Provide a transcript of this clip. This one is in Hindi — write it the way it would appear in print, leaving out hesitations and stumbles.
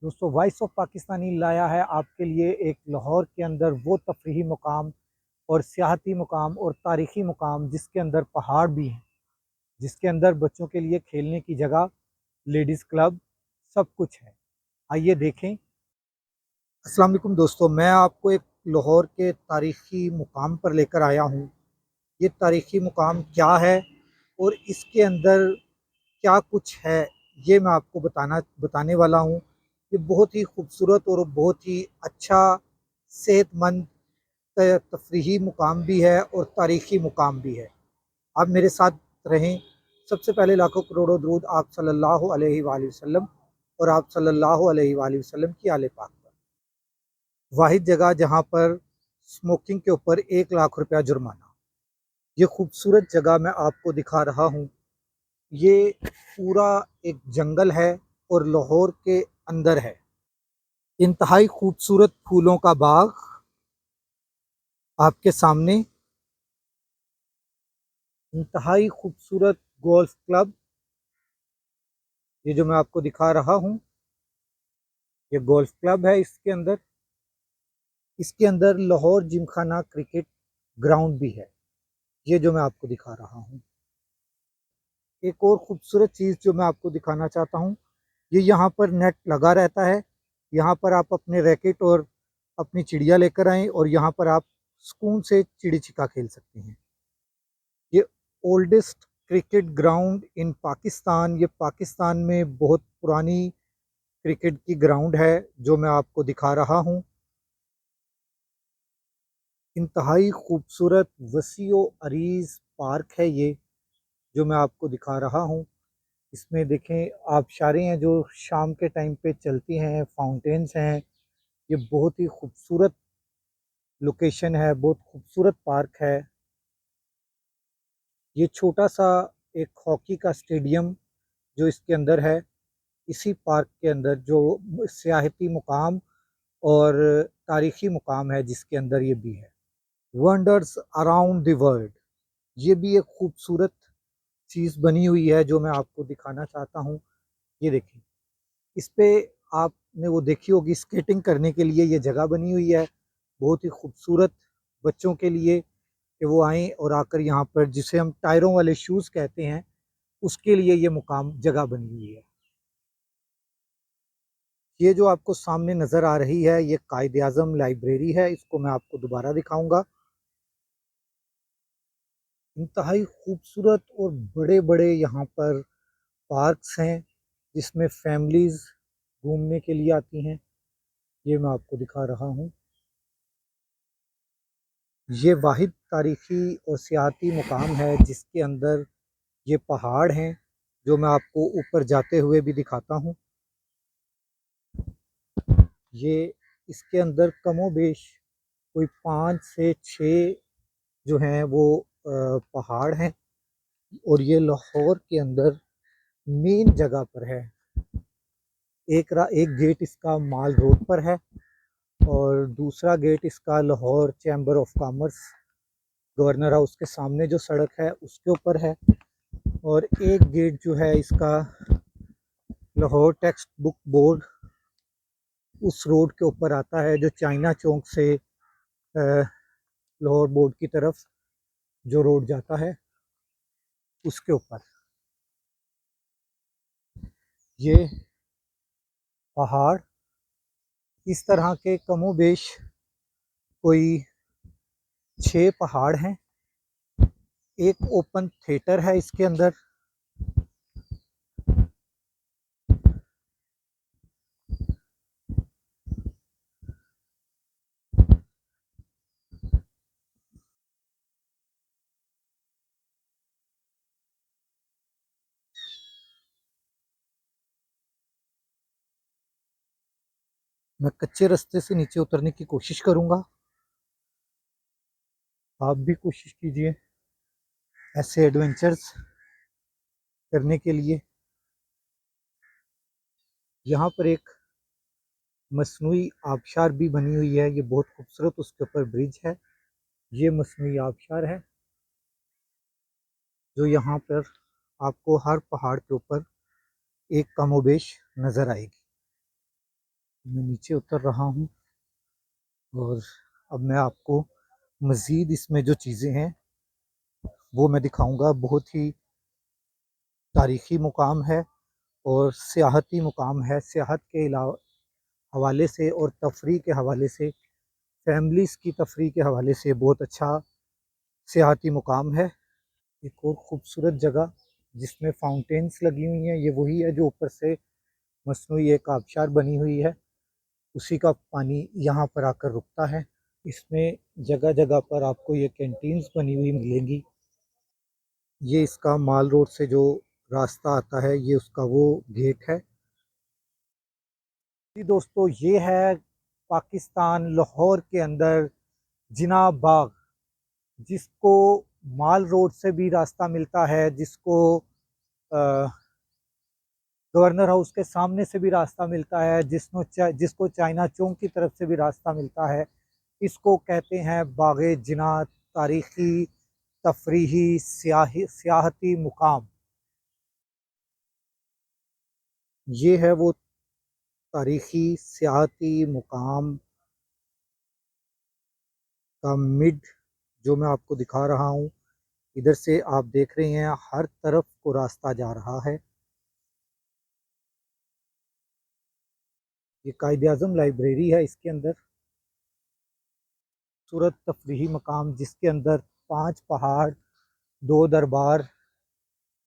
दोस्तों, वॉइस ऑफ पाकिस्तानी लाया है आपके लिए एक लाहौर के अंदर वो तफरीही मुकाम और सियाहती मुकाम और तारीख़ी मुकाम जिसके अंदर पहाड़ भी हैं, जिसके अंदर बच्चों के लिए खेलने की जगह, लेडीज़ क्लब, सब कुछ है। आइए देखें। अस्सलाम वालेकुम दोस्तों, मैं आपको एक लाहौर के तारीख़ी मुकाम पर लेकर आया हूँ। ये तारीख़ी मुकाम क्या है और इसके अंदर क्या कुछ है, ये मैं आपको बताने वाला हूँ। ये बहुत ही खूबसूरत और बहुत ही अच्छा सेहतमंद तफरीही मुकाम भी है और तारीख़ी मुकाम भी है। आप मेरे साथ रहें। सबसे पहले लाखों करोड़ों दुरूद आप सल्लल्लाहु अलैहि वसल्लम और आप सल्लल्लाहु अलैहि वसल्लम की आले पाक पर। वाहिद जगह जहाँ पर स्मोकिंग के ऊपर 1 लाख रुपया जुर्माना। ये खूबसूरत जगह मैं आपको दिखा रहा हूँ। ये पूरा एक जंगल है और लाहौर के अंदर है। इंतहाई खूबसूरत फूलों का बाग आपके सामने, इंतहाई खूबसूरत गोल्फ क्लब, ये जो मैं आपको दिखा रहा हूँ, ये गोल्फ क्लब है। इसके अंदर लाहौर जिमखाना क्रिकेट ग्राउंड भी है, ये जो मैं आपको दिखा रहा हूँ। एक और खूबसूरत चीज़ जो मैं आपको दिखाना चाहता हूँ, ये यहाँ पर नेट लगा रहता है। यहाँ पर आप अपने रैकेट और अपनी चिड़िया लेकर आएँ और यहाँ पर आप सुकून से चिड़ी छिक्का खेल सकते हैं। ये oldest cricket ground in Pakistan, ये पाकिस्तान में बहुत पुरानी क्रिकेट की ग्राउंड है जो मैं आपको दिखा रहा हूँ। इंतहाई खूबसूरत वसीओ अरीज पार्क है ये, जो मैं आपको दिखा रहा हूँ। इसमें देखें आबशारें हैं जो शाम के टाइम पे चलती हैं, फाउंटेन्स हैं। ये बहुत ही खूबसूरत लोकेशन है, बहुत खूबसूरत पार्क है। ये छोटा सा एक हॉकी का स्टेडियम जो इसके अंदर है, इसी पार्क के अंदर जो सियाहती मुकाम और तारीख़ी मुकाम है जिसके अंदर ये भी है। वंडर्स अराउंड द वर्ल्ड, ये भी एक खूबसूरत चीज़ बनी हुई है जो मैं आपको दिखाना चाहता हूँ। ये देखिए, इस पे आपने वो देखी होगी स्केटिंग करने के लिए ये जगह बनी हुई है, बहुत ही खूबसूरत बच्चों के लिए कि वो आएँ और आकर यहाँ पर, जिसे हम टायरों वाले शूज़ कहते हैं, उसके लिए ये मुकाम जगह बनी हुई है। ये जो आपको सामने नज़र आ रही है, ये कायद-ए-आज़म लाइब्रेरी है। इसको मैं आपको दोबारा दिखाऊँगा। इंतहाई खूबसूरत और बड़े-बड़े यहाँ पर पार्क्स हैं, जिसमें फैमिलीज़ घूमने के लिए आती हैं। ये मैं आपको दिखा रहा हूँ। ये वाहिद तारीख़ी और सियाहती मुकाम है जिसके अंदर ये पहाड़ हैं, जो मैं आपको ऊपर जाते हुए भी दिखाता हूँ। ये इसके अंदर कमोबेश कोई 5 से 6 जो हैं वो पहाड़ हैं और ये लाहौर के अंदर मेन जगह पर है। एक गेट इसका माल रोड पर है और दूसरा गेट इसका Lahore chamber of commerce governor house के सामने जो सड़क है उसके ऊपर है। और एक गेट जो है इसका लाहौर टेक्स्ट बुक बोर्ड उस रोड के ऊपर आता है, जो चाइना चौक से लाहौर बोर्ड की तरफ जो रोड जाता है उसके ऊपर। ये पहाड़ इस तरह के कमोबेश कोई 6 पहाड़ हैं। एक ओपन थिएटर है इसके अंदर। मैं कच्चे रास्ते से नीचे उतरने की कोशिश करूंगा, आप भी कोशिश कीजिए ऐसे एडवेंचर्स करने के लिए। यहाँ पर एक मसनूई आबशार भी बनी हुई है, ये बहुत खूबसूरत, उसके ऊपर ब्रिज है। ये मसनूई आबशार है जो यहाँ पर आपको हर पहाड़ के ऊपर एक कमोबेश नज़र आएगी। मैं नीचे उतर रहा हूँ और अब मैं आपको मज़ीद इसमें जो चीज़ें हैं वो मैं दिखाऊंगा। बहुत ही तारीख़ी मुकाम है और सियाहती मुकाम है। सियाहत के अलावा हवाले से और तफरीह के हवाले से, फैमिलीज़ की तफरीह के हवाले से बहुत अच्छा सियाहती मुकाम है। एक और ख़ूबसूरत जगह जिसमें फाउंटेन्स लगी हुई हैं, ये वही है जो ऊपर से मसनूई एक आबशार बनी हुई है, उसी का पानी यहाँ पर आकर रुकता है। इसमें जगह जगह पर आपको ये कैंटीन्स बनी हुई मिलेंगी। ये इसका माल रोड से जो रास्ता आता है, ये उसका वो गेट है। जी दोस्तों, ये है पाकिस्तान लाहौर के अंदर जिना बाग, जिसको माल रोड से भी रास्ता मिलता है, जिसको गवर्नर हाउस के सामने से भी रास्ता मिलता है, जिसको चाइना चौक की तरफ से भी रास्ता मिलता है। इसको कहते हैं बागे जिना, तारीखी तफरीही सियाहती मुकाम। ये है वो तारीखी सियाहती मुकाम का मिड जो मैं आपको दिखा रहा हूँ। इधर से आप देख रहे हैं हर तरफ को रास्ता जा रहा है। ये कायद आज़म लाइब्रेरी है, इसके अंदर खूबसूरत तफरीही मकाम जिसके अंदर 5 पहाड़, 2 दरबार